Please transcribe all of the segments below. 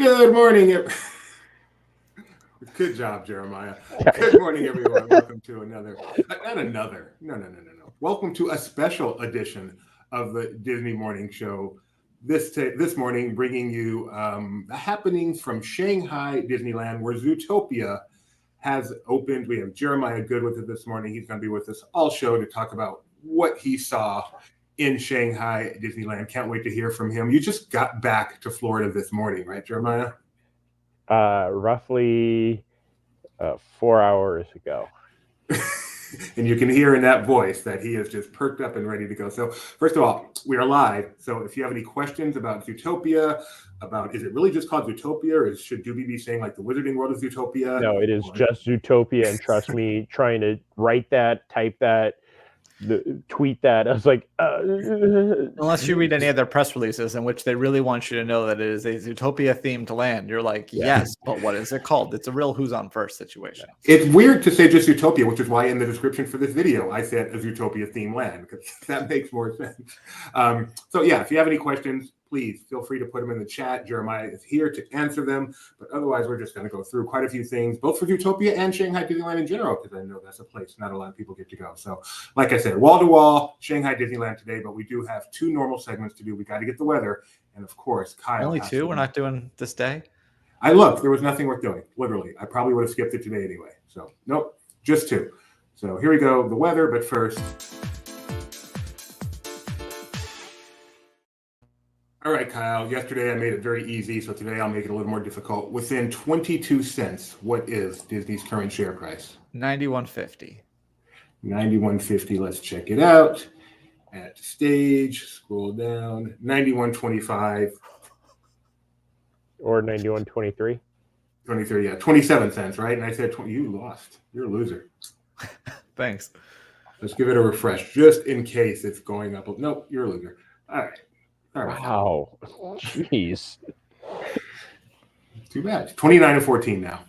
Good morning. Good job, Jeremiah. Good morning, everyone. Welcome to no. Welcome to a special edition of the Disney Morning Show. This morning, bringing you the happenings from Shanghai Disneyland, where Zootopia has opened. We have Jeremiah Good with it this morning. He's going to be with us all show to talk about what he saw in Shanghai Disneyland. Can't wait to hear from him. You just got back to Florida this morning, right, Jeremiah? Roughly 4 hours ago. And you can hear in that voice that he is just perked up and ready to go. So first of all, we are live. So if you have any questions about Zootopia, about is it really just called Zootopia, or should Doobie be saying like the Wizarding World of Zootopia? No, it is just Zootopia. And trust me, trying to write that, type that, tweet that, I was like, unless you read any of their press releases in which they really want you to know that it is a Zootopia themed land, you're like, yes, but what is it called? It's a real who's on first situation. It's weird to say just Zootopia, which is why in the description for this video I said a Zootopia themed land, because that makes more sense. So yeah, if you have any questions, please feel free to put them in the chat. Jeremiah is here to answer them. But otherwise, we're just going to go through quite a few things, both for Zootopia and Shanghai Disneyland in general, because I know that's a place not a lot of people get to go. So like I said, wall-to-wall, Shanghai Disneyland today, but we do have two normal segments to do. We got to get the weather. And of course, Kyle. Only two? We're not doing this day? I looked. There was nothing worth doing, literally. I probably would have skipped it today anyway. So nope, just two. So here we go, the weather, but first. All right, Kyle, yesterday I made it very easy, so today I'll make it a little more difficult. Within 22 cents, what is Disney's current share price? $91.50. $91.50, let's check it out. At stage, scroll down, $91.25. Or $91.23. 23, yeah, 27 cents, right? And I said, you lost. You're a loser. Thanks. Let's give it a refresh, just in case it's going up. Nope, you're a loser. All right. Wow. Jeez. Too bad. 29-14 now.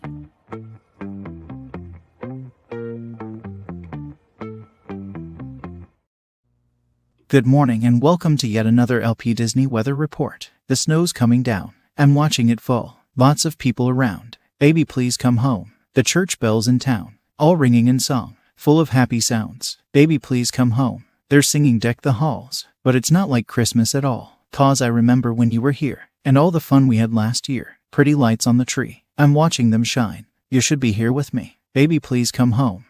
Good morning and welcome to yet another LP Disney weather report. The snow's coming down. I'm watching it fall. Lots of people around. Baby, please come home. The church bells in town, all ringing in song, full of happy sounds. Baby, please come home. They're singing Deck the Halls, but it's not like Christmas at all. 'Cause I remember when you were here, and all the fun we had last year. Pretty lights on the tree. I'm watching them shine. You should be here with me. Baby, please come home.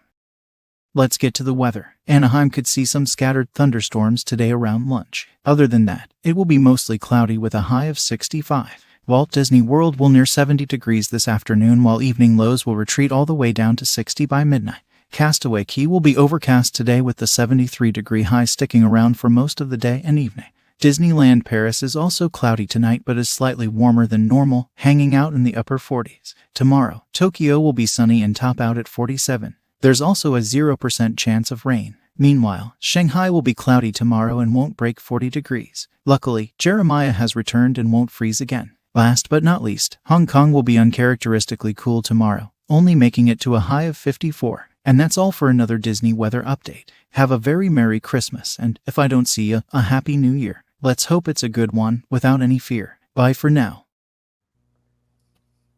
Let's get to the weather. Anaheim could see some scattered thunderstorms today around lunch. Other than that, it will be mostly cloudy with a high of 65. Walt Disney World will near 70 degrees this afternoon, while evening lows will retreat all the way down to 60 by midnight. Castaway Cay will be overcast today with the 73-degree high sticking around for most of the day and evening. Disneyland Paris is also cloudy tonight but is slightly warmer than normal, hanging out in the upper 40s. Tomorrow, Tokyo will be sunny and top out at 47. There's also a 0% chance of rain. Meanwhile, Shanghai will be cloudy tomorrow and won't break 40 degrees. Luckily, Jeremiah has returned and won't freeze again. Last but not least, Hong Kong will be uncharacteristically cool tomorrow, only making it to a high of 54. And that's all for another Disney weather update. Have a very Merry Christmas, and if I don't see you, a Happy New Year. Let's hope it's a good one, without any fear. Bye for now.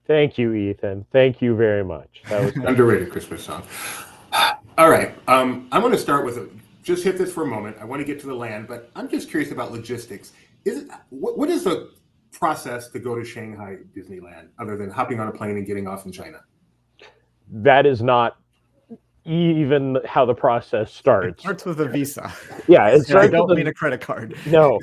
Thank you, Ethan. Thank you very much. That was underrated Christmas song. All right. I'm going to start with just hit this for a moment. I want to get to the land, but I'm just curious about logistics. What is the process to go to Shanghai Disneyland other than hopping on a plane and getting off in China? That is not even how the process starts. It starts with a visa. Yeah, I don't mean a credit card. No.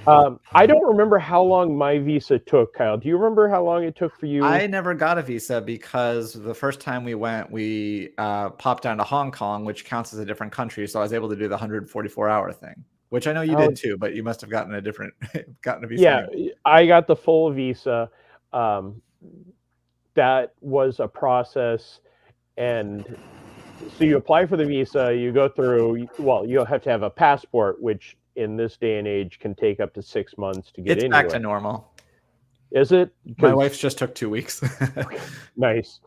I don't remember how long my visa took, Kyle. Do you remember how long it took for you? I never got a visa because the first time we went, we popped down to Hong Kong, which counts as a different country. So I was able to do the 144-hour thing, which I know you did too, but you must have gotten a visa. Yeah, I got the full visa. That was a process. And so you apply for the visa, you go through, well, you have to have a passport, which in this day and age can take up to 6 months to get in. It's back to normal. Is it? My wife's just took 2 weeks. Nice.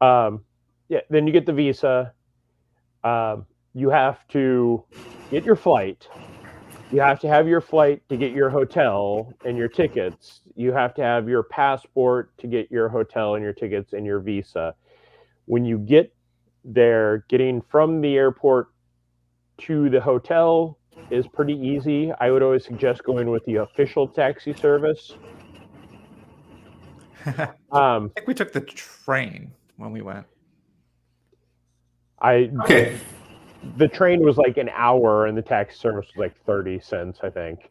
Yeah, then you get the visa. You have to get your flight. You have to have your flight to get your hotel and your tickets. You have to have your passport to get your hotel and your tickets and your visa. When you get there, getting from the airport to the hotel is pretty easy. I would always suggest going with the official taxi service. I think we took the train when we went. Okay. The train was like an hour, and the taxi service was like 30 cents, I think.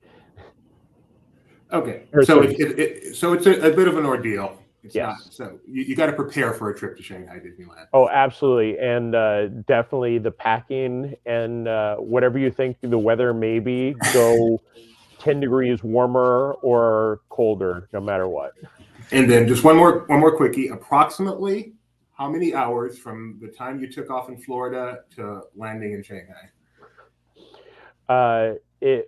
Okay. Or So 30 it's a bit of an ordeal. It's Yes. not. So you got to prepare for a trip to Shanghai Disneyland. Oh, absolutely. And definitely the packing and whatever you think the weather may be, go 10 degrees warmer or colder, no matter what. And then just one more quickie. Approximately how many hours from the time you took off in Florida to landing in Shanghai?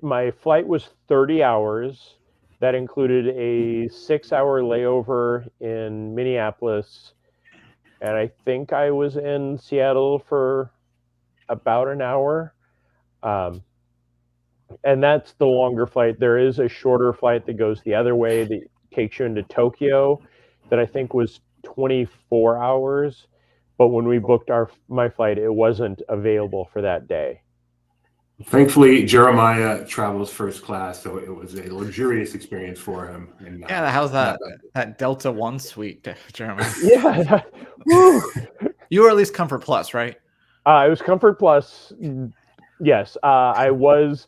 My flight was 30 hours. That included a 6-hour layover in Minneapolis. And I think I was in Seattle for about an hour. And that's the longer flight. There is a shorter flight that goes the other way that takes you into Tokyo that I think was 24 hours. But when we booked my flight, it wasn't available for that day. Thankfully, Jeremiah travels first class, so it was a luxurious experience for him. And, Yeah, how's that Delta One suite, Jeremy? Yeah. Woo. You were at least Comfort Plus, right? It was Comfort Plus. Yes, I was.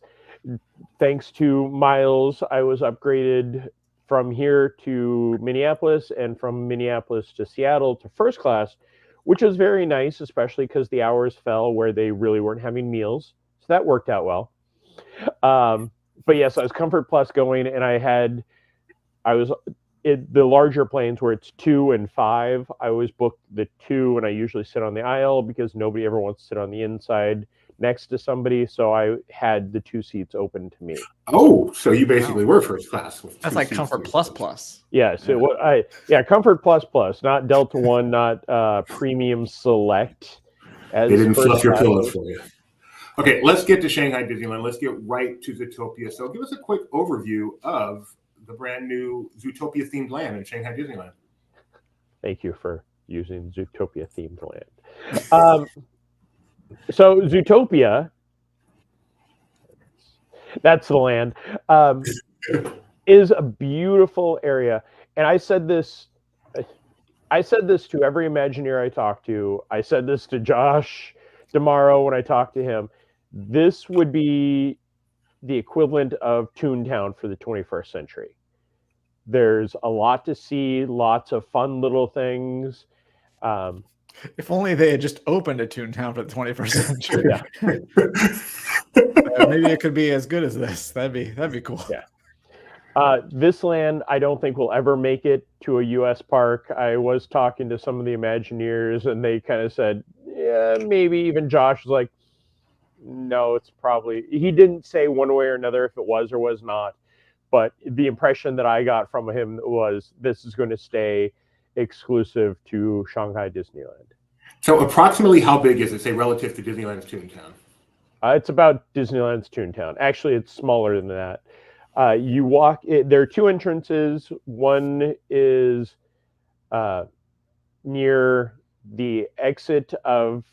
Thanks to Miles, I was upgraded from here to Minneapolis and from Minneapolis to Seattle to first class, which was very nice, especially because the hours fell where they really weren't having meals. So that worked out well. But yes, I was Comfort Plus going, and the larger planes where it's 2 and 5. I always book the 2, and I usually sit on the aisle because nobody ever wants to sit on the inside next to somebody. So I had the 2 seats open to me. Oh, so you basically were first class. That's like Comfort Plus Plus. Yes, Comfort Plus Plus, not Delta One, not Premium Select. They didn't fluff your pillows for you. Okay, let's get to Shanghai Disneyland. Let's get right to Zootopia. So give us a quick overview of the brand new Zootopia themed land in Shanghai Disneyland. Thank you for using Zootopia themed land. So Zootopia, that's the land, is a beautiful area. And I said this to every Imagineer I talked to. I said this to Josh tomorrow when I talked to him. This would be the equivalent of Toontown for the 21st century. There's a lot to see, lots of fun little things. If only they had just opened a Toontown for the 21st century. Yeah. Maybe it could be as good as this. That'd be cool. Yeah. This land, I don't think will ever make it to a U.S. park. I was talking to some of the Imagineers, and they kind of said, yeah, maybe. Even Josh was like, no, it's probably. He didn't say one way or another if it was or was not. But the impression that I got from him was this is going to stay exclusive to Shanghai Disneyland. So approximately how big is it, say, relative to Disneyland's Toontown? It's about Disneyland's Toontown. Actually, it's smaller than that. You walk. There are 2 entrances. One is near the exit of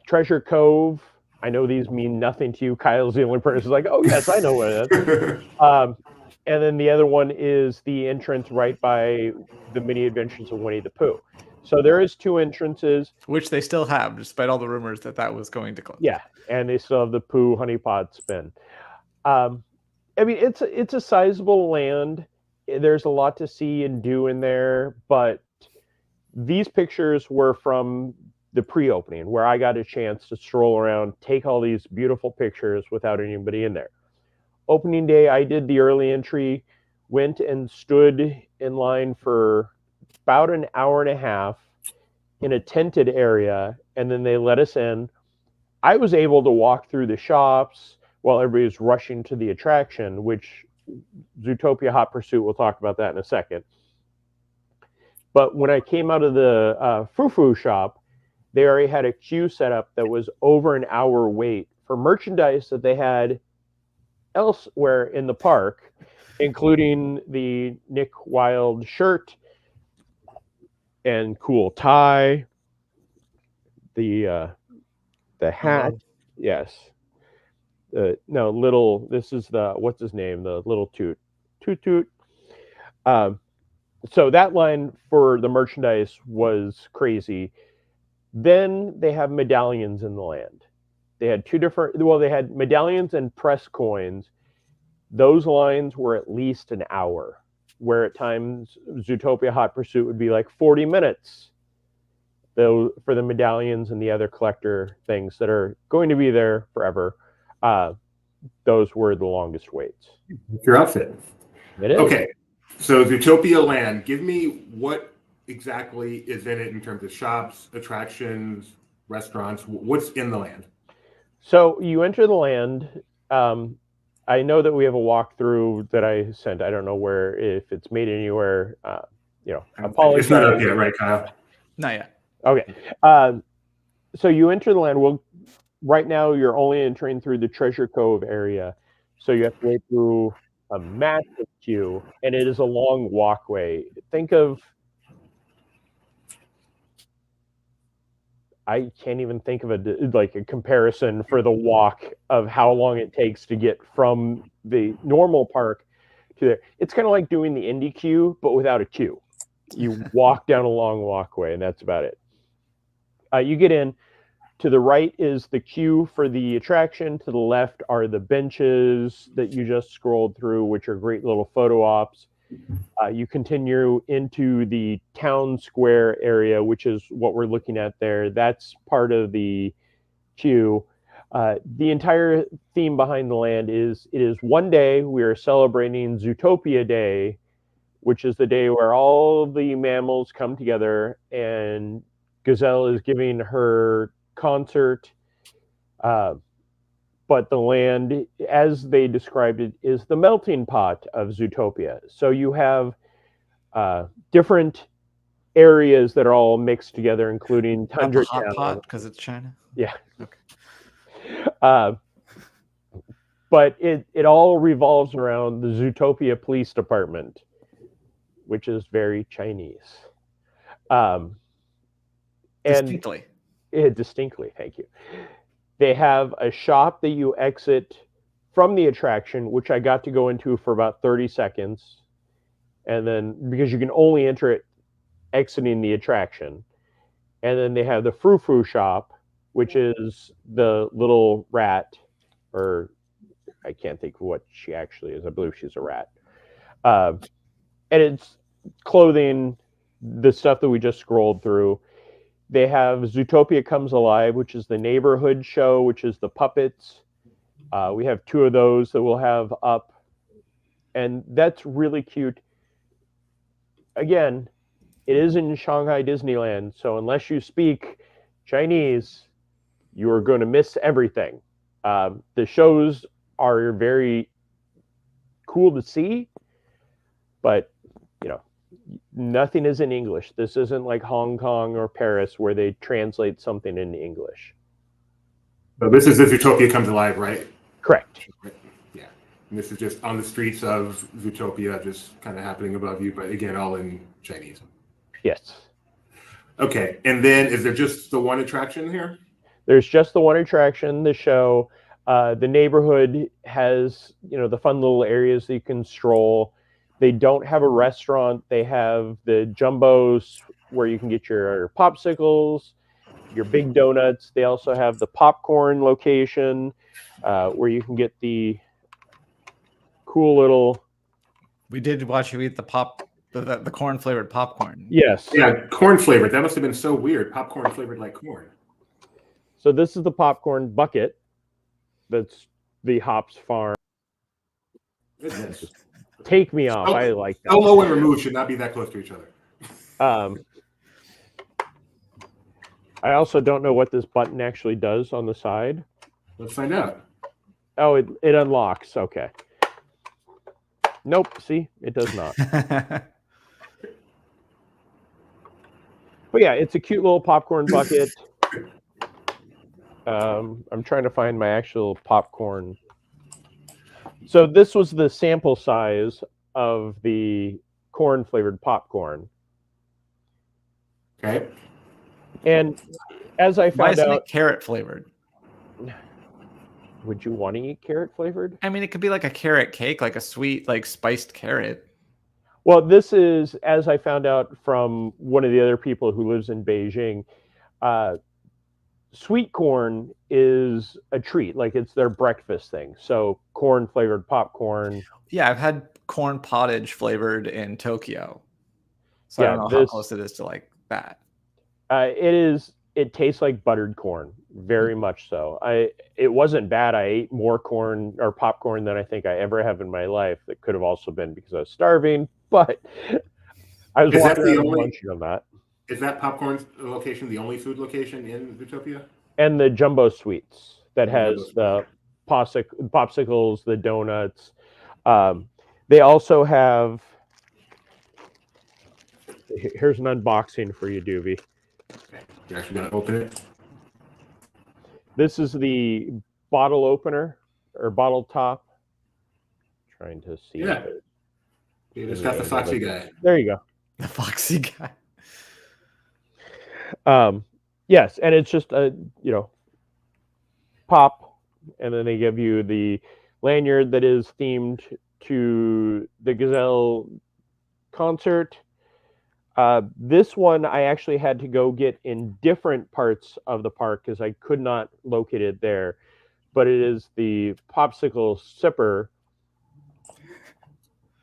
Treasure Cove. I know these mean nothing to you. Kyle's the only person who's like, oh, yes, I know what it is. And then the other one is the entrance right by the Mini Adventures of Winnie the Pooh. So there is 2 entrances. Which they still have, despite all the rumors that was going to close. Yeah, and they still have the Pooh Honey Pot Spin. I mean, it's a sizable land. There's a lot to see and do in there, but these pictures were from the pre-opening, where I got a chance to stroll around, take all these beautiful pictures without anybody in there. Opening day, I did the early entry, went and stood in line for about an hour and a half in a tented area, and then they let us in. I was able to walk through the shops while everybody was rushing to the attraction, which Zootopia Hot Pursuit, we'll talk about that in a second. But when I came out of the frou-frou shop, they already had a queue set up that was over an hour wait for merchandise that they had elsewhere in the park, including the Nick Wilde shirt and cool tie, the hat. Yes. No, little. This is the what's his name? The little toot. So that line for the merchandise was crazy. Then they have medallions in the land. They had two different. Well, they had medallions and press coins. Those lines were at least an hour, where at times Zootopia Hot Pursuit would be like 40 minutes. Though for the medallions and the other collector things that are going to be there forever, those were the longest waits. It's your outfit. It is. Okay, so Zootopia Land, give me what exactly is in it in terms of shops, attractions, restaurants. What's in the land? So you enter the land. I know that we have a walkthrough that I sent. I don't know if it's made anywhere. Apologize. It's not up yet, right, Kyle? Not yet. Okay. So you enter the land. Well, right now you're only entering through the Treasure Cove area. So you have to wait through a massive queue, and it is a long walkway. Think of, I can't even think of a comparison for the walk of how long it takes to get from the normal park to there. It's kind of like doing the Indy queue, but without a queue. You walk down a long walkway, and that's about it. You get in. To the right is the queue for the attraction. To the left are the benches that you just scrolled through, which are great little photo ops. You continue into the town square area, which is what we're looking at there. That's part of the queue. The entire theme behind the land is it is one day we are celebrating Zootopia Day, which is the day where all the mammals come together and Gazelle is giving her concert. But the land, as they described it, is the melting pot of Zootopia. So you have different areas that are all mixed together, including Tundra Hot Town. pot because it's China. Yeah. Okay. But it all revolves around the Zootopia Police Department, which is very Chinese. Distinctly. Distinctly, thank you. They have a shop that you exit from the attraction, which I got to go into for about 30 seconds. And then, because you can only enter it exiting the attraction. And then they have the frou-frou shop, which is the little rat, or I can't think of what she actually is. I believe she's a rat. And it's clothing, the stuff that we just scrolled through. They have Zootopia Comes Alive, which is the neighborhood show, which is the puppets. We have two of those that we'll have up. And that's really cute. Again, it is in Shanghai Disneyland, so unless you speak Chinese, you are going to miss everything. The shows are very cool to see, but nothing is in English. This isn't like Hong Kong or Paris where they translate something into English. So this is the Zootopia Comes Alive, right? Correct. Yeah. And this is just on the streets of Zootopia, just kind of happening above you, but again, all in Chinese. Yes. Okay. And then is there just the one attraction here? There's just the one attraction, the show. The neighborhood has, the fun little areas that you can stroll. They don't have a restaurant. They have the jumbos where you can get your popsicles, your big donuts. They also have the popcorn location where you can get the cool little. We did watch you eat the corn flavored popcorn. Yes. Yeah, corn flavored. That must have been so weird. Popcorn flavored like corn. So this is the popcorn bucket. That's the Hops Farm. Goodness. Take me off. I like that. Elmo and remove should not be that close to each other. I also don't know what this button actually does on the side. Let's find out. Oh, it unlocks. Okay. Nope. See, it does not. But yeah, it's a cute little popcorn bucket. I'm trying to find my actual popcorn So this was the sample size of the corn flavored popcorn. Okay. And as I Why found isn't out, it carrot flavored? would you want to eat carrot flavored? I mean, it could be like a carrot cake, like a sweet, like spiced carrot. Well, this is, as I found out from one of the other people who lives in Beijing, sweet corn is a treat. Like it's their breakfast thing. So corn flavored popcorn. Yeah, I've had corn pottage flavored in Tokyo. So Yeah, I don't know how close it is to like that. It is. It tastes like buttered corn, very much so. It wasn't bad. I ate more corn or popcorn than I think I ever have in my life. That could have also been because I was starving, but I was Is that walking the around only- munching on that. Is that popcorn location the only food location in Zootopia? And the jumbo sweets that has Jumbo the popsicles, the donuts. They also have. Here's an unboxing for you, Doobie. Okay. You're actually going to open it? This is the bottle opener or bottle top. Trying to see. Yeah. It's got the foxy guy. There you go. The foxy guy. Yes, and it's just a pop, and then they give you the lanyard that is themed to the Gazelle concert. This one I actually had to go get in different parts of the park because I could not locate it there. But it is the popsicle sipper,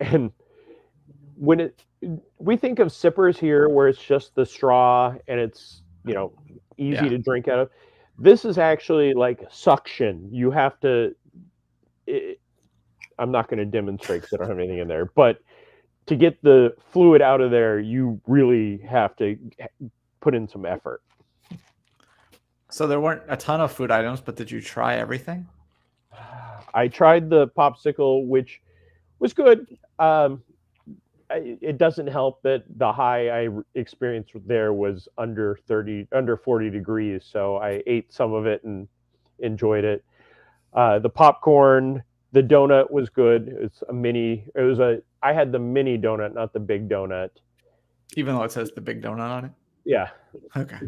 and when we think of sippers here, where it's just the straw and it's easy to drink out of. This is actually like suction. You have to. I'm not going to demonstrate because I don't have anything in there, but to get the fluid out of there, you really have to put in some effort. So there weren't a ton of food items, but did you try everything? I tried the popsicle, which was good. It doesn't help that the high I experienced there was under 40 degrees. So I ate some of it and enjoyed it. The popcorn, the donut was good. It's a mini. I had the mini donut, not the big donut. Even though it says the big donut on it? Yeah. Okay.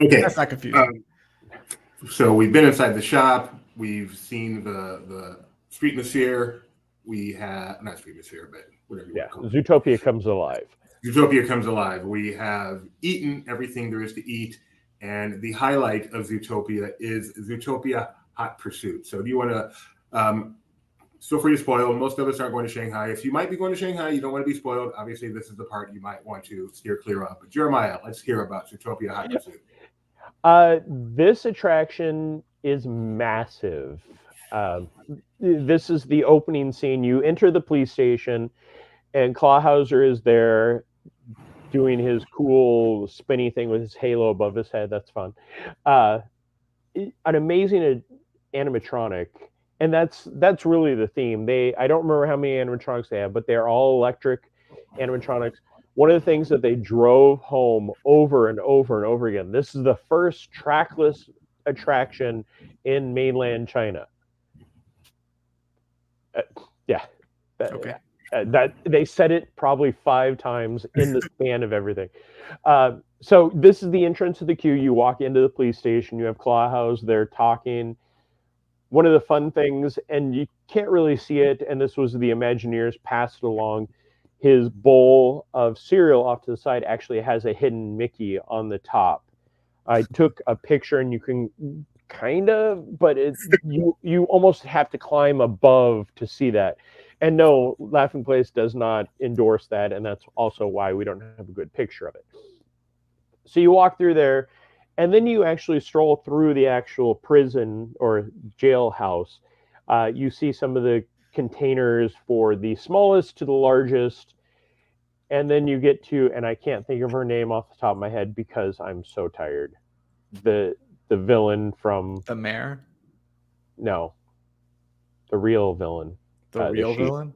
Okay. That's not confusing. So we've been inside the shop. We've seen the streetmosphere. We have not streetmosphere, but whatever you want to call it. Zootopia comes alive. Zootopia comes alive. We have eaten everything there is to eat, and the highlight of Zootopia is Zootopia Hot Pursuit. So do you want to feel free to spoil. Most of us aren't going to Shanghai. If you might be going to Shanghai, you don't want to be spoiled. Obviously, this is the part you might want to steer clear of. But Jeremiah, let's hear about Zootopia Hot Pursuit. This attraction is massive. This is the opening scene. You enter the police station, and Clawhauser is there doing his cool spinny thing with his halo above his head. That's fun. An amazing animatronic, and that's really the theme. I don't remember how many animatronics they have, but they're all electric animatronics. One of the things that they drove home over and over and over again. This is the first trackless attraction in mainland China. Okay. That they said it probably 5 times in the span of everything. So this is the entrance to the queue. You walk into the police station. You have Clawhouse there talking. One of the fun things, and you can't really see it, and this was the Imagineers passed it along. His bowl of cereal off to the side actually has a hidden Mickey on the top. I took a picture, and you can kind of, but you almost have to climb above to see that. And no, Laughing Place does not endorse that, and that's also why we don't have a good picture of it. So you walk through there, and then you actually stroll through the actual prison or jailhouse. You see some of the containers for the smallest to the largest, and then you get to, and I can't think of her name off the top of my head because I'm so tired. The villain from The mayor? No, the real villain. The real villain?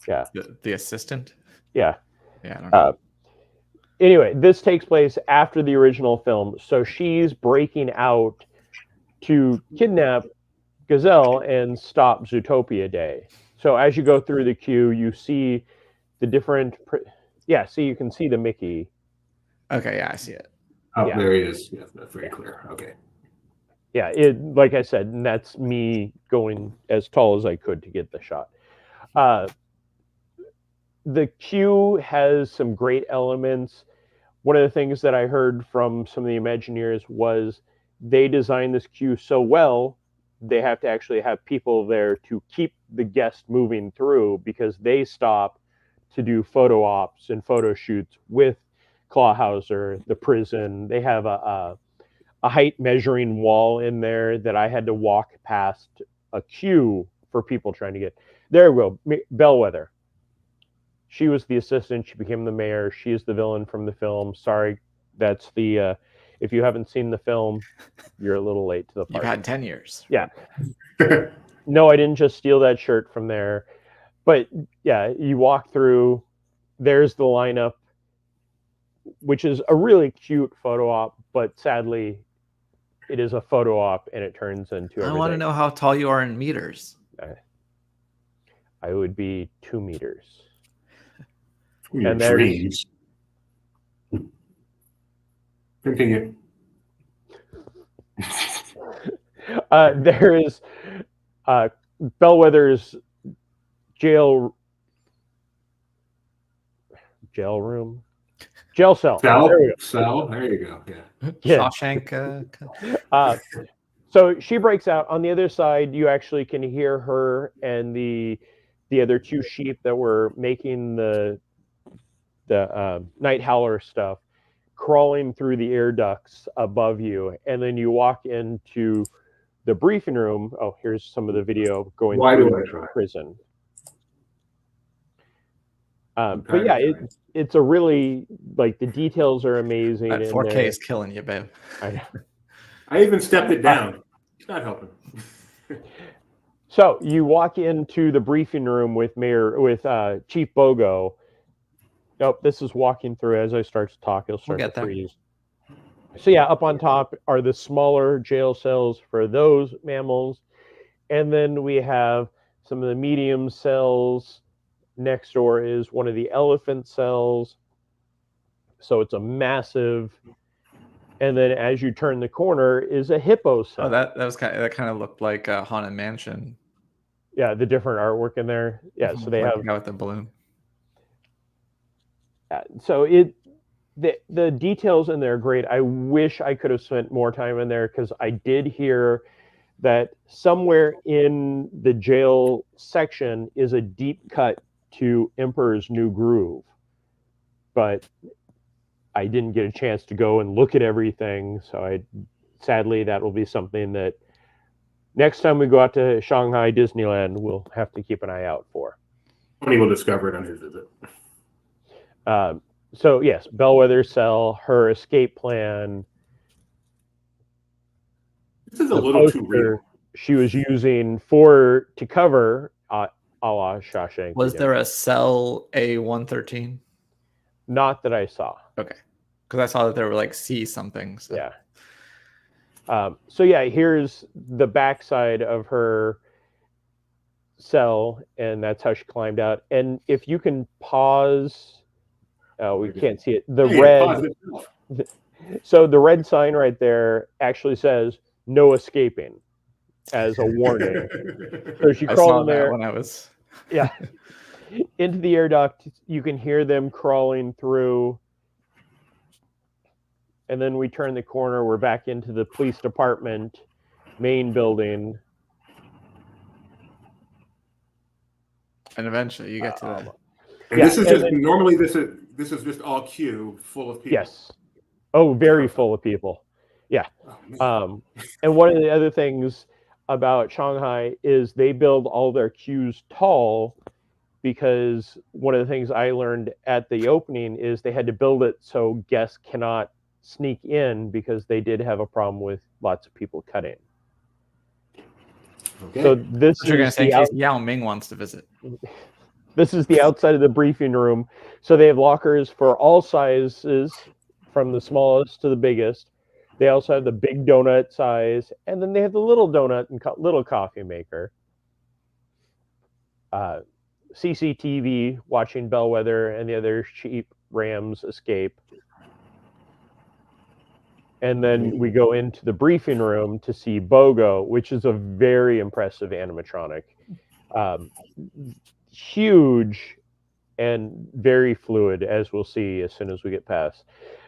Yeah. The assistant? Yeah. Yeah, I don't know. Anyway, this takes place after the original film, so she's breaking out to kidnap Gazelle and stop Zootopia Day. So as you go through the queue, you see the different. See, you can see the Mickey. Okay, yeah, I see it. Oh, Yeah. there he is. Yeah, that's very clear. Okay. Yeah, it like I said, and that's me going as tall as I could to get the shot. The queue has some great elements. One of the things that I heard from some of the Imagineers was they designed this queue so well, they have to actually have people there to keep the guest moving through because they stop to do photo ops and photo shoots with Clawhauser, the prison. They have a height measuring wall in there that I had to walk past a queue for people trying to get. There we go. Bellwether. She was the assistant. She became the mayor. She is the villain from the film. Sorry, that's the. If you haven't seen the film, you're a little late to the party. You've had 10 years. Yeah. No, I didn't just steal that shirt from there. But yeah, you walk through. There's the lineup, which is a really cute photo op, but sadly, it is a photo op and it turns into. I want to know how tall you are in meters. I would be 2 meters. Your And dreams. Continue. There is Bellwether's jail room, jail cell. There we go. Cell. There you go. Yeah. Yeah. Shawshank. So she breaks out. On the other side, you actually can hear her and the other 2 sheep that were making the night howler stuff crawling through the air ducts above you, and then you walk into the briefing room. Oh, here's some of the video going through the prison. But yeah, it's a really, like, the details are amazing. That 4K is killing you, babe. I even stepped it down. It's not helping. So you walk into the briefing room with Chief Bogo. Nope, this is walking through. As I start to talk, it'll start to freeze. So yeah, up on top are the smaller jail cells for those mammals. And then we have some of the medium cells. Next door is one of the elephant cells. So it's a massive. And then as you turn the corner is a hippo cell. Oh, that kind of looked like a Haunted Mansion. Yeah, the different artwork in there. Yeah, so they have the guy with the balloon. So the details in there are great. I wish I could have spent more time in there because I did hear that somewhere in the jail section is a deep cut to Emperor's New Groove, but I didn't get a chance to go and look at everything. So sadly, that will be something that next time we go out to Shanghai Disneyland, we'll have to keep an eye out for. Tony will discover it on his visit. So yes, Bellwether cell, her escape plan. This is a little too real. She was using to cover a la Shawshank. Was there a cell A113? Not that I saw. Okay, because I saw that there were like C something. So. Yeah. So yeah, here's the backside of her cell, and that's how she climbed out. And if you can pause. We can't see it. So the red sign right there actually says "No escaping" as a warning. So she crawled in there when I was into the air duct. You can hear them crawling through, and then we turn the corner. We're back into the police department main building, and eventually you get to that. And this is just normally this is just all queue full of people. Yes. Oh, very full of people. Yeah. And one of the other things about Shanghai is they build all their queues tall because one of the things I learned at the opening is they had to build it so guests cannot sneak in because they did have a problem with lots of people cutting. Okay. So this you're going to say in case Yao Ming wants to visit. This is the outside of the briefing room. So they have lockers for all sizes, from the smallest to the biggest. They also have the big donut size, and then they have the little donut and little coffee maker. CCTV watching Bellwether and the other cheap Rams escape. And then we go into the briefing room to see Bogo, which is a very impressive animatronic. Huge and very fluid, as we'll see as soon as we get past.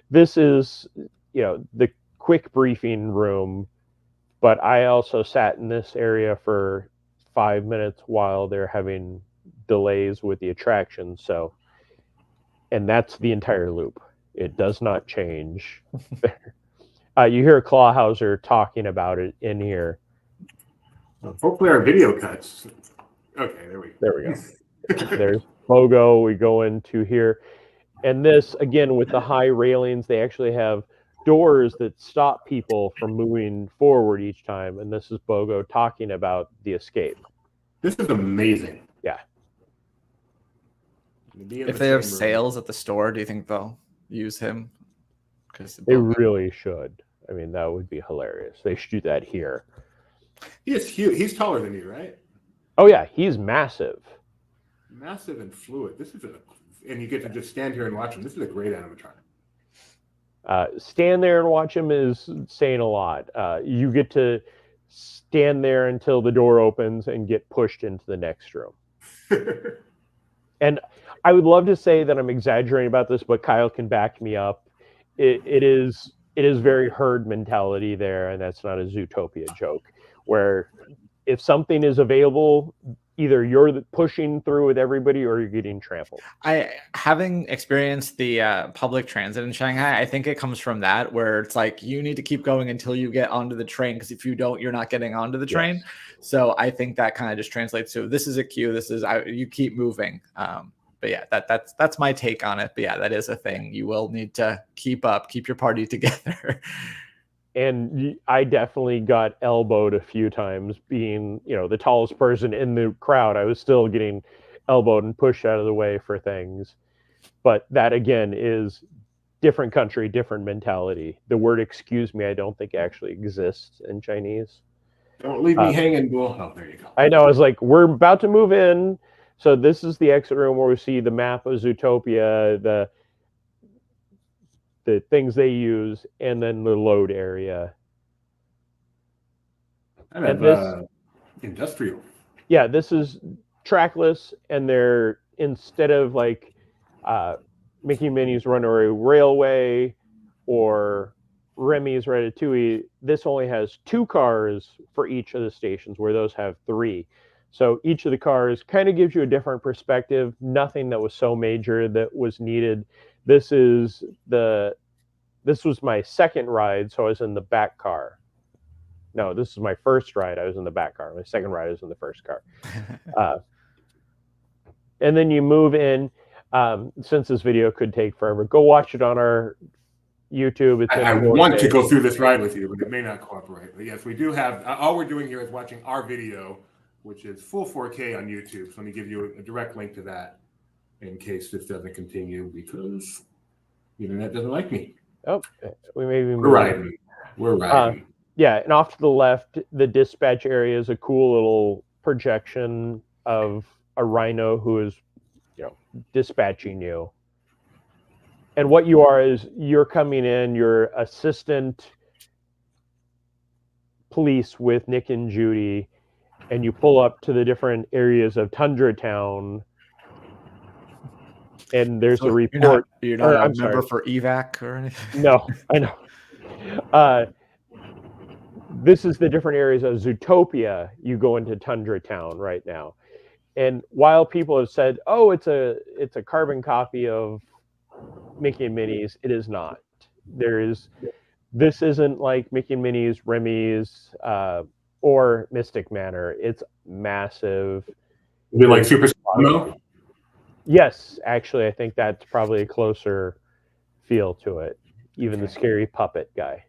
This is, the quick briefing room, but I also sat in this area for 5 minutes while they're having delays with the attraction. So, and that's the entire loop. It does not change. You hear Clawhauser talking about it in here. Hopefully our video cuts. Okay, there we go. There's Bogo. We go into here. And this, again, with the high railings, they actually have doors that stop people from moving forward each time. And this is Bogo talking about the escape. This is amazing. Yeah. If they have sales at the store, do you think they'll use him? They really should. I mean, that would be hilarious. They should do that here. He is huge. He's taller than you, right? Oh, yeah. He's massive. Massive and fluid. And you get to just stand here and watch him. This is a great animatronic. Stand there and watch him is saying a lot. You get to stand there until the door opens and get pushed into the next room. And I would love to say that I'm exaggerating about this, but Kyle can back me up. It is very herd mentality there, and that's not a Zootopia joke, where if something is available, either you're pushing through with everybody or you're getting trampled. Having experienced the public transit in Shanghai, I think it comes from that, where it's like you need to keep going until you get onto the train, because if you don't, you're not getting onto the train. Yes. So I think that kind of just translates to this is a queue. You keep moving. But yeah, that's my take on it. But yeah, that is a thing. You will need to keep your party together. And I definitely got elbowed a few times, being, the tallest person in the crowd. I was still getting elbowed and pushed out of the way for things. But that, again, is different country, different mentality. The word "excuse me" I don't think actually exists in Chinese. Don't leave me hanging, Bull. Oh, there you go. I know. I was like, we're about to move in. So this is the exit room where we see the map of Zootopia, the things they use, and then the load area. And this industrial. Yeah, this is trackless, and they're, instead of like Mickey and Minnie's Runaway Railway or Remy's Ratatouille, this only has 2 cars for each of the stations, where those have 3. So each of the cars kind of gives you a different perspective. Nothing that was so major that was needed. This was my second ride, so I was in the back car. No, this is my first ride. I was in the back car. My second ride was in the first car. And then you move in. Since this video could take forever, go watch it on our YouTube. I want to go through this ride with you, but it may not cooperate. But yes, we do have. All we're doing here is watching our video, which is full 4K on YouTube. So let me give you a direct link to that in case this doesn't continue, because the internet doesn't like me. Oh, we may be riding. We're riding. Yeah, and off to the left, the dispatch area is a cool little projection of a rhino who is, dispatching you. And what you are is you're coming in, you're assistant police with Nick and Judy, and you pull up to the different areas of Tundra Town, and there's a report. You're not a member for evac or anything? No, I know. This is the different areas of Zootopia. You go into Tundra Town right now. And while people have said, oh, it's a carbon copy of Mickey and Minnie's, it is not. This isn't like Mickey and Minnie's, Remy's, or Mystic Manor. It's massive. Is it like Super Squadron? Yes, actually, I think that's probably a closer feel to it. Even the scary puppet guy.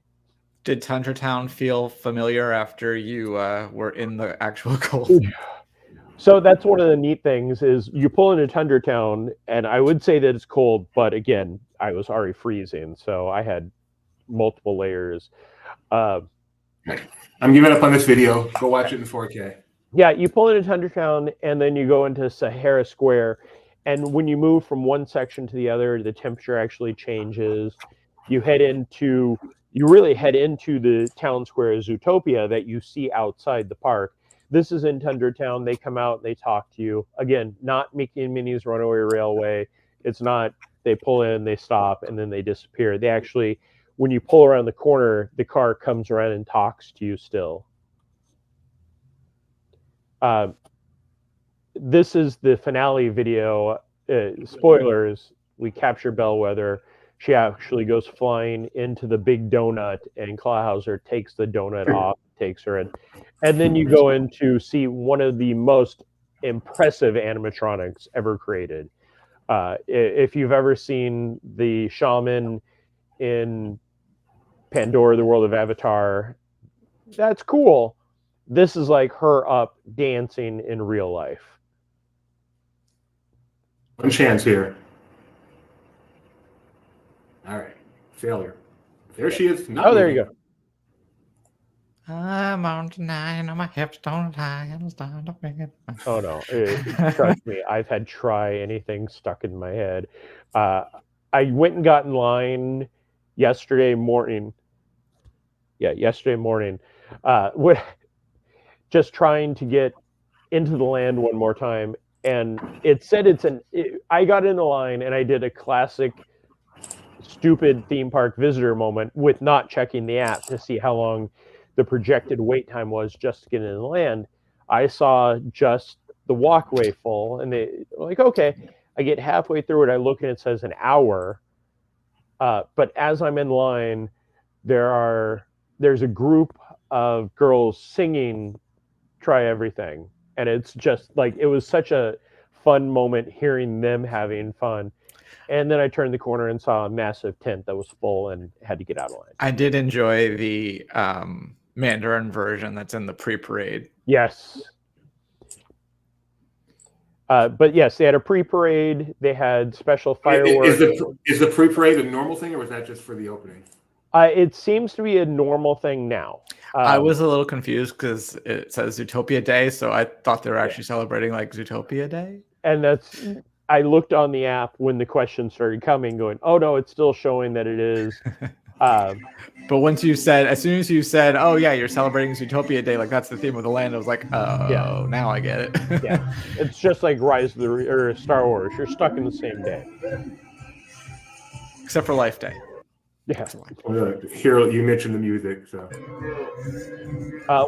Did Tundra Town feel familiar after you were in the actual cold? So that's one of the neat things is you pull into Tundra Town, and I would say that it's cold, but again, I was already freezing, so I had multiple layers. I'm giving up on this video. Go watch it in 4K. Yeah, you pull into Thundertown, and then you go into Sahara Square. And when you move from one section to the other, the temperature actually changes. You really head into the town square of Zootopia that you see outside the park. This is in Thundertown. They come out, they talk to you. Again, not Mickey and Minnie's Runaway Railway. It's not they pull in, they stop, and then they disappear. They actually, when you pull around the corner, the car comes around and talks to you still. This is the finale video. Spoilers, we capture Bellwether. She actually goes flying into the big donut, and Clawhauser takes the donut off, takes her in. And then you go in to see one of the most impressive animatronics ever created. If you've ever seen the shaman in Pandora, the World of Avatar, that's cool. This is like her up dancing in real life. One chance here. All right. Failure. There she is. Oh, there you go. I'm on tonight, on my hips don't lie, I'm starting to bring it. Oh no, trust me, I've had try anything stuck in my head. I went and got in line yesterday morning. Yeah, yesterday morning. Just trying to get into the land one more time, and it said I got in the line and I did a classic stupid theme park visitor moment with not checking the app to see how long the projected wait time was just to get in the land. I saw just the walkway full, and they like, okay. I get halfway through it, I look and it says an hour. But as I'm in line, there's a group of girls singing "Try Everything," and it's just like, it was such a fun moment hearing them having fun. And then I turned the corner and saw a massive tent that was full and had to get out of line. I did enjoy the Mandarin version that's in the pre-parade. Yes. But yes, they had a pre-parade. They had special fireworks. Is the pre-parade a normal thing, or was that just for the opening? It seems to be a normal thing now. I was a little confused because it says Zootopia Day, so I thought they were actually celebrating like Zootopia Day. And I looked on the app when the questions started coming, going, "Oh no, it's still showing that it is." But as soon as you said, "Oh yeah, you're celebrating Zootopia Day," like that's the theme of the land, I was like, "Oh, yeah. Now I get it." Yeah, it's just like or Star Wars. You're stuck in the same day, except for Life Day. Yeah. Here you mentioned the music, so.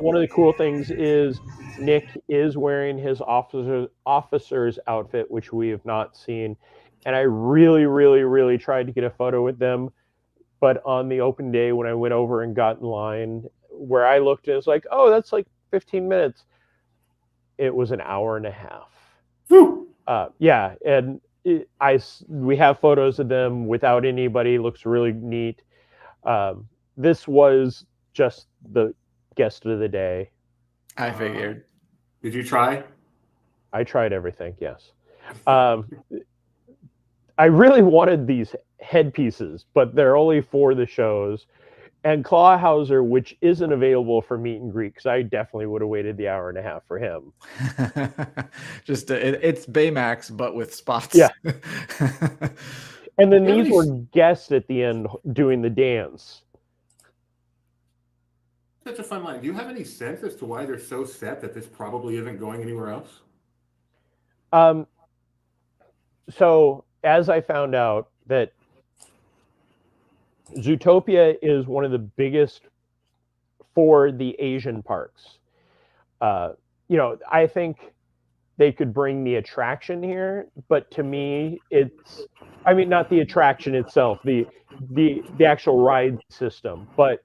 One of the cool things is Nick is wearing his officer's outfit, which we have not seen, and I really, really, really tried to get a photo with them. But on the open day, when I went over and got in line, where I looked, it was like, oh, that's like 15 minutes. It was an hour and a half. Yeah, and we have photos of them without anybody. Looks really neat. This was just the guest of the day. I figured. Did you try? I tried everything, yes. I really wanted these headpieces, but they're only for the shows. And Clawhauser, which isn't available for meet and greet, because I definitely would have waited the hour and a half for him. Just it's Baymax, but with spots. Yeah. And then these were guests at the end doing the dance. Such a fun line. Do you have any sense as to why they're so set that this probably isn't going anywhere else? So as I found out that Zootopia is one of the biggest for the Asian parks. I think they could bring the attraction here, but to me, not the attraction itself, the actual ride system. But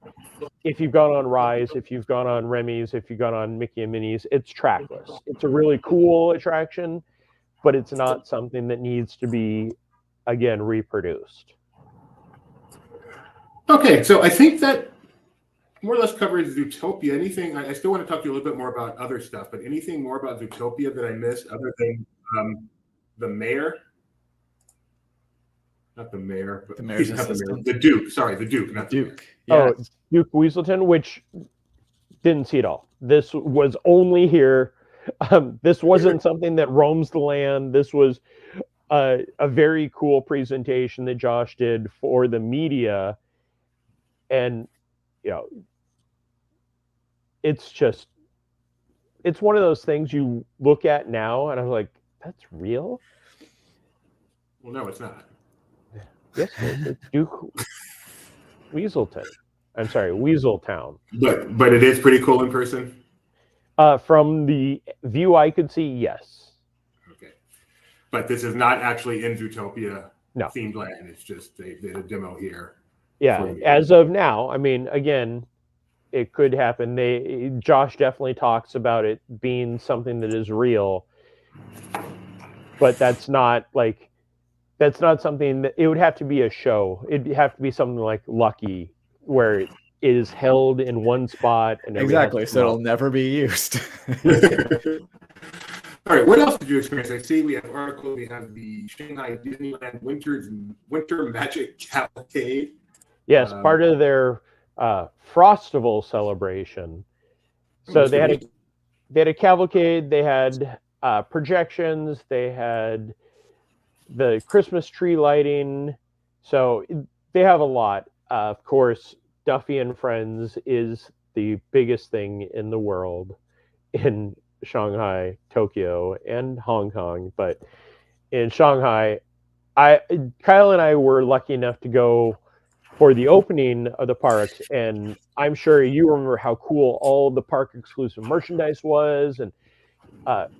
if you've gone on Rise, if you've gone on Remy's, if you've gone on Mickey and Minnie's, it's trackless. It's a really cool attraction, but it's not something that needs to be, again, reproduced. Okay, so I think that more or less covers Zootopia. Anything, I still want to talk to you a little bit more about other stuff, but anything more about Zootopia that I missed other than the mayor? not the mayor, but The mayor's not the mayor. assistant. The Duke. Sorry, the Duke, not the mayor. Duke. Yeah. Oh, Duke Weaselton, which didn't see it all. This was only here. This wasn't something that roams the land. This was a very cool presentation that Josh did for the media. And, you know, it's one of those things you look at now and I'm like, that's real? Well, no, it's not. Yes, it is. It's Duke Weaselton. I'm sorry, Weaseltown. But it is pretty cool in person. From the view I could see, yes. Okay, but this is not actually in Zootopia No. themed land. It's just they did a demo here. Yeah, as of now, I mean, again, it could happen. Josh definitely talks about it being something that is real, but that's not something that it would have to be a show. It'd have to be something like Lucky, where it is held in one spot and Exactly. So it'll never be used. All right, what else did you experience? I see we have articles. We have the Shanghai Disneyland Winter Magic Cavalcade. Yes, part of their Frostival celebration. So they had a cavalcade. They had projections. They had the Christmas tree lighting. So they have a lot. Of course, Duffy and Friends is the biggest thing in the world in Shanghai, Tokyo, and Hong Kong. But in Shanghai, Kyle and I were lucky enough to go for the opening of the park, and I'm sure you remember how cool all the park exclusive merchandise was. And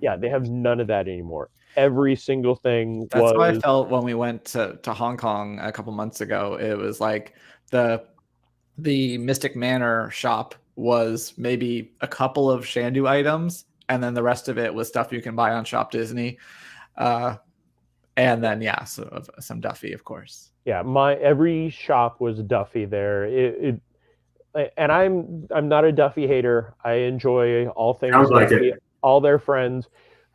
yeah, they have none of that anymore. Every single thing. That's how I felt when we went to Hong Kong a couple months ago. It was like the Mystic Manor shop was maybe a couple of Shandu items, and then the rest of it was stuff you can buy on Shop Disney. And then so some Duffy, of course. Yeah, every shop was Duffy there. And I'm not a Duffy hater. I enjoy all things Duffy, all their friends.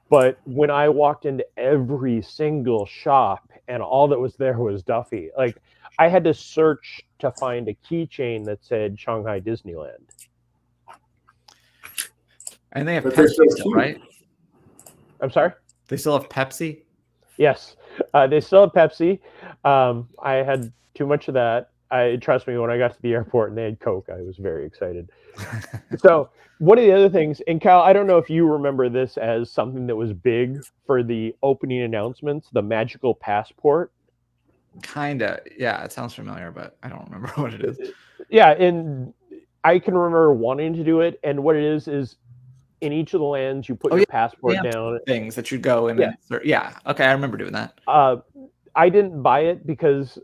But when I walked into every single shop and all that was there was Duffy, like I had to search to find a keychain that said Shanghai Disneyland. And they have Pepsi still, right? I'm sorry? They still have Pepsi? Yes, they still have Pepsi. I had too much of that. Trust me, when I got to the airport and they had Coke, I was very excited. So one of the other things, and Kyle, I don't know if you remember this as something that was big for the opening announcements, the magical passport. Kinda, yeah, it sounds familiar, but I don't remember what it is. Yeah, and I can remember wanting to do it, and what it is in each of the lands you put your passport down. Things that you go and okay, I remember doing that. I didn't buy it because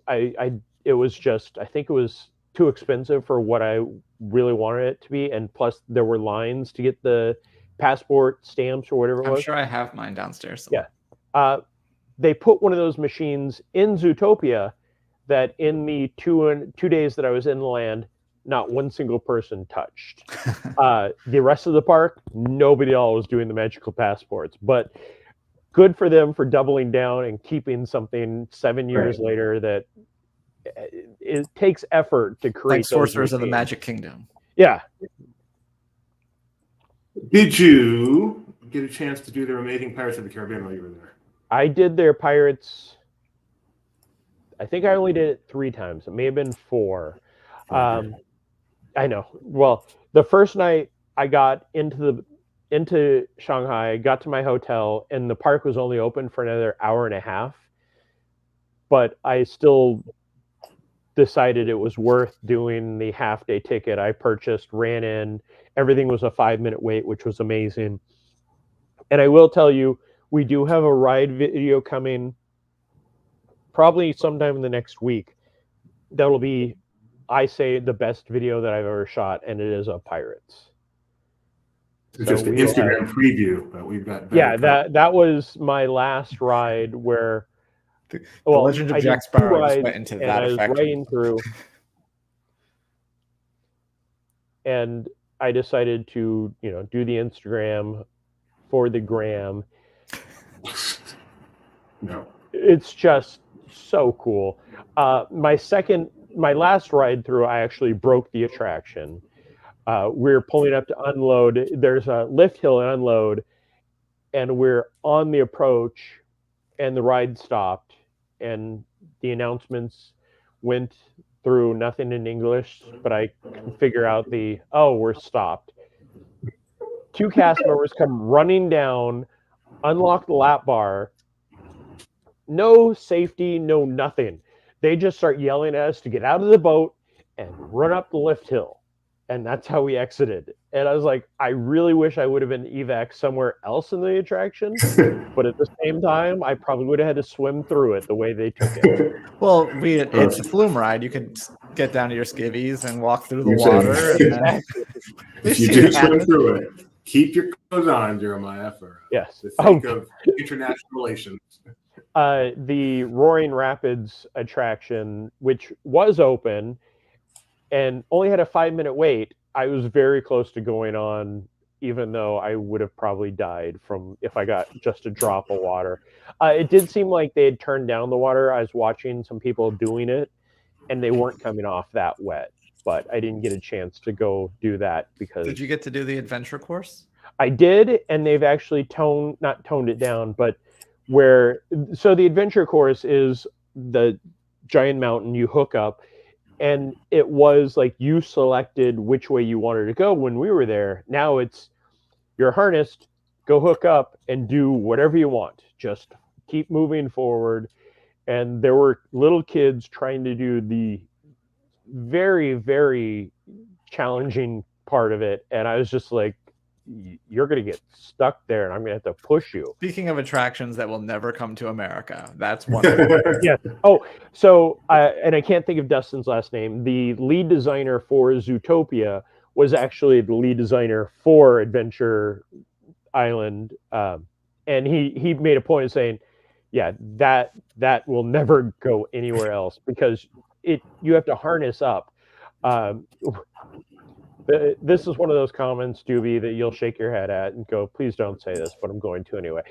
it was just, I think it was too expensive for what I really wanted it to be, and plus there were lines to get the passport stamps or whatever it was. I'm sure I have mine downstairs. Yeah. They put one of those machines in Zootopia that in the two days that I was in the land, not one single person touched. The rest of the park, nobody else was doing the magical passports, but good for them for doubling down and keeping something 7 years later that it takes effort to create. Like Sorcerers of the Magic Kingdom. Yeah. Did you get a chance to do their Amazing Pirates of the Caribbean while you were there? I did their Pirates. I think I only did it 3 times. It may have been 4. I know. Well, the first night I got into Shanghai, got to my hotel, and the park was only open for another hour and a half. But I still decided it was worth doing the half-day ticket. I purchased, ran in. Everything was a 5-minute wait, which was amazing. And I will tell you, we do have a ride video coming probably sometime in the next week. That'll be, I say, the best video that I've ever shot, and it is of Pirates. It's just an Instagram preview, but we've got that was my last ride where the Legend of Jack Sparrow just went into that effect. I was riding through, and I decided to do the Instagram for the gram. No, it's just so cool. My last ride through, I actually broke the attraction. We're pulling up to unload. There's a lift hill and unload, and we're on the approach, and the ride stopped, and the announcements went through, nothing in English, but I can figure out we're stopped. 2 cast members come running down, unlock the lap bar. No safety, no nothing. They just start yelling at us to get out of the boat and run up the lift hill. And that's how we exited. And I was like, I really wish I would have been evac somewhere else in the attraction. But at the same time, I probably would have had to swim through it the way they took it. Well, it's a flume ride. You could get down to your skivvies and walk through the You water. said- And then... You just swim through it. Keep your clothes on, Jeremiah, for Yes. the sake of international relations. The Roaring Rapids attraction, which was open and only had a 5-minute wait, I was very close to going on, even though I would have probably died from if I got just a drop of water. It did seem like they had turned down the water. I was watching some people doing it, and they weren't coming off that wet. But I didn't get a chance to go do that because... Did you get to do the adventure course? I did, and they've actually not toned it down, but so the adventure course is the giant mountain you hook up, and it was like you selected which way you wanted to go when we were there. Now you're harnessed, go hook up and do whatever you want. Just keep moving forward. And there were little kids trying to do the very, very challenging part of it. And I was just like, you're going to get stuck there and I'm going to have to push you. Speaking of attractions that will never come to America, that's one. Yeah. Oh, so, and I can't think of Dustin's last name. The lead designer for Zootopia was actually the lead designer for Adventure Island. And he made a point of saying, yeah, that will never go anywhere else because you have to harness up. This is one of those comments, Doobie, that you'll shake your head at and go, please don't say this, but I'm going to anyway.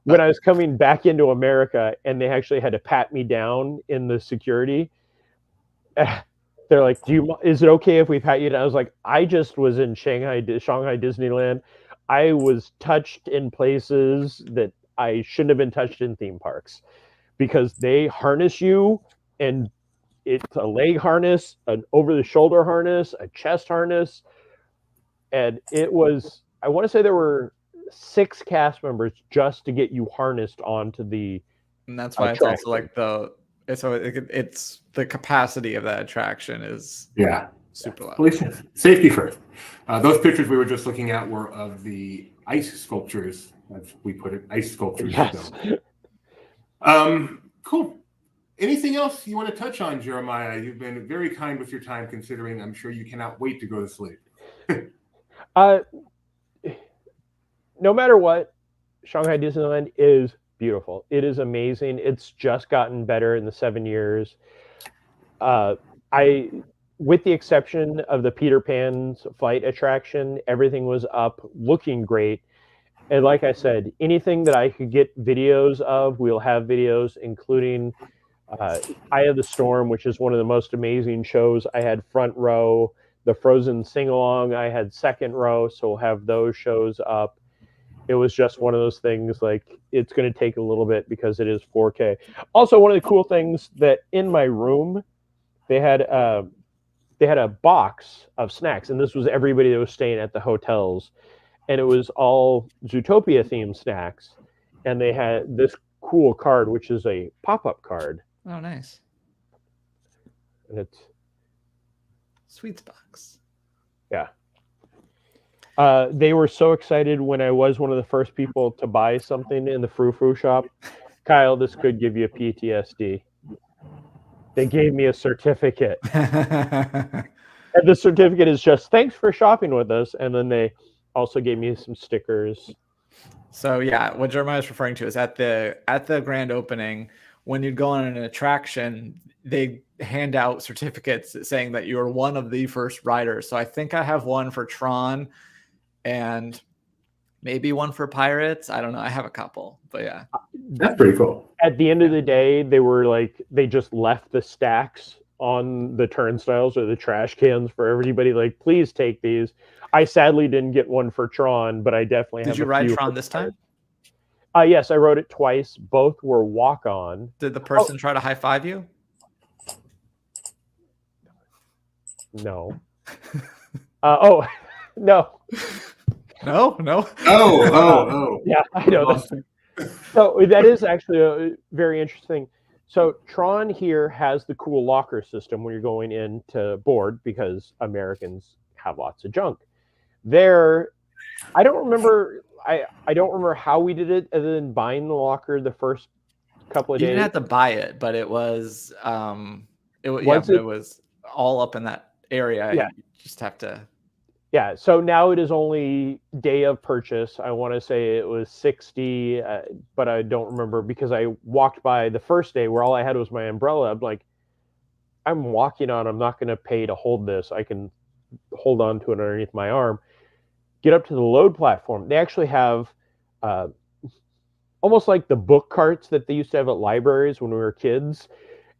When I was coming back into America and they actually had to pat me down in the security, they're like, is it okay if we pat you down? I was like, I just was in Shanghai Disneyland. I was touched in places that I shouldn't have been touched in theme parks because they harness you, and it's a leg harness, an over-the-shoulder harness, a chest harness. And it was, I want to say there were 6 cast members just to get you harnessed onto the And that's why attraction. it's also like it's the capacity of that attraction is super low. Well, safety first. Those pictures we were just looking at were of the ice sculptures, as we put it, ice sculptures. Yes. Cool. Anything else you want to touch on, Jeremiah? You've been very kind with your time, considering I'm sure you cannot wait to go to sleep. No matter what, Shanghai Disneyland is beautiful. It is amazing. It's just gotten better in the 7 years. With the exception of the Peter Pan's flight attraction, everything was up, looking great. And like I said, anything that I could get videos of, we'll have videos, including Eye of the Storm, which is one of the most amazing shows. I had front row. The Frozen sing-along, I had second row, so we'll have those shows up. It was just one of those things, like, it's going to take a little bit because it is 4K. Also, one of the cool things that in my room, they had a box of snacks, and this was everybody that was staying at the hotels, and it was all Zootopia themed snacks, and they had this cool card, which is a pop-up card. Oh, nice. And it's Sweets box. Yeah. They were so excited when I was one of the first people to buy something in the frou-frou shop. Kyle, this could give you a PTSD. They gave me a certificate. And the certificate is just, thanks for shopping with us. And then they also gave me some stickers. So yeah, what Jeremiah is referring to is at the grand opening, when you'd go on an attraction, they hand out certificates saying that you're one of the first riders. So I think I have one for Tron, and Maybe one for pirates. I don't know. I have a couple, but yeah. That's pretty cool. At the end of the day, they just left the stacks on the turnstiles or the trash cans for everybody. Like, please take these. I sadly didn't get one for Tron, but I definitely have. Did you ride Tron this time? Yes, I rode it twice. Both were walk-on. Did the person try to high five you? No. No. No. Oh. Yeah, I know. So that is actually very interesting. So Tron here has the cool locker system when you're going into board, because Americans have lots of junk. There, I don't remember. I don't remember how we did it, other than buying the locker the first couple of days. You didn't have to buy it, but it was it was all up in that area. Yeah. You just have to. Yeah, so now it is only day of purchase. I want to say it was 60, but I don't remember, because I walked by the first day where all I had was my umbrella. I'm like, I'm walking on, I'm not going to pay to hold this. I can hold on to it underneath my arm. Get up to the load platform. They actually have almost like the book carts that they used to have at libraries when we were kids.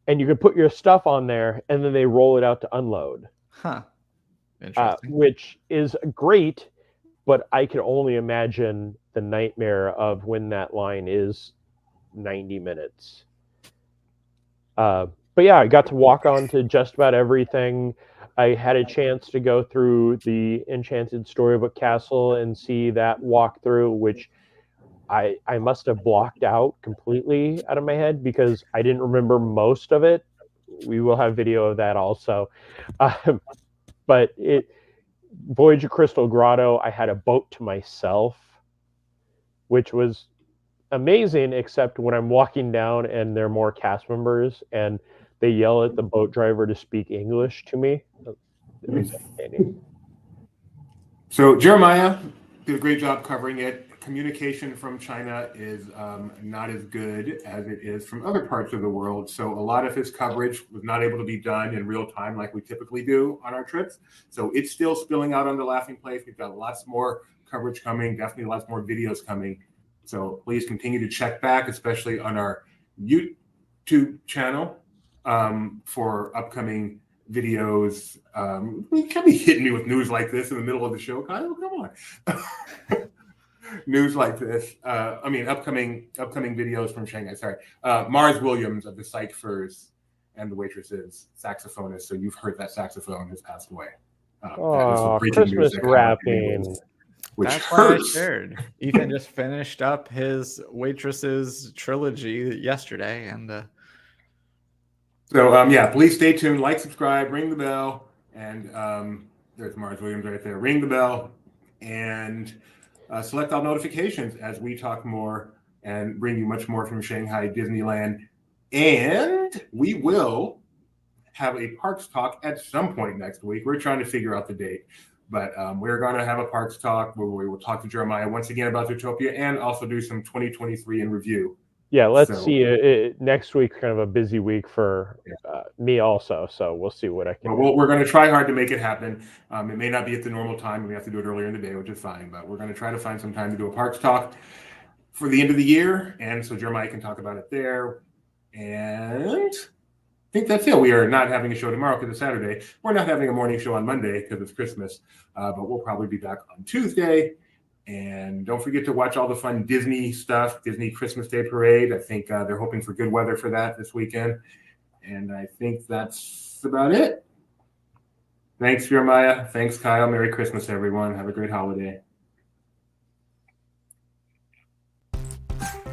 And you could put your stuff on there, and then they roll it out to unload. Huh. Interesting. Which is great, but I can only imagine the nightmare of when that line is 90 minutes. But yeah, I got to walk on to just about everything. I had a chance to go through the Enchanted Storybook Castle and see that walkthrough, which I must have blocked out completely out of my head, because I didn't remember most of it. We will have video of that also. But Voyage of Crystal Grotto, I had a boat to myself, which was amazing, except when I'm walking down and there are more cast members and they yell at the boat driver to speak English to me. It was entertaining. So Jeremiah did a great job covering it. Communication from China is not as good as it is from other parts of the world. So a lot of his coverage was not able to be done in real time like we typically do on our trips. So it's still spilling out on the Laughing Place. We've got lots more coverage coming, definitely lots more videos coming. So please continue to check back, especially on our YouTube channel for upcoming videos. You can't be hitting me with news like this in the middle of the show, Kyle. Come on. News like this. Upcoming videos from Shanghai. Sorry. Mars Williams of the Psych Furs and the Waitresses saxophonist. So you've heard that saxophone has passed away. Christmas wrapping. That's why I shared. Ethan just finished up his Waitresses trilogy yesterday, and please stay tuned, like, subscribe, ring the bell, and there's Mars Williams right there. Ring the bell and select all notifications as we talk more and bring you much more from Shanghai Disneyland. And we will have a parks talk at some point next week. We're trying to figure out the date, but we're going to have a parks talk where we will talk to Jeremiah once again about Zootopia and also do some 2023 in review. Yeah, let's see. Next week's kind of a busy week for me also, so we'll see what I can do. We're going to try hard to make it happen. It may not be at the normal time. We have to do it earlier in the day, which is fine, but we're going to try to find some time to do a parks talk for the end of the year, and so Jeremiah can talk about it there. And I think that's it. We are not having a show tomorrow because it's Saturday. We're not having a morning show on Monday because it's Christmas, but we'll probably be back on Tuesday. And don't forget to watch all the fun Disney stuff, Disney Christmas Day Parade. I think they're hoping for good weather for that this weekend. And I think that's about it. Thanks, Jeremiah. Thanks, Kyle. Merry Christmas, everyone. Have a great holiday.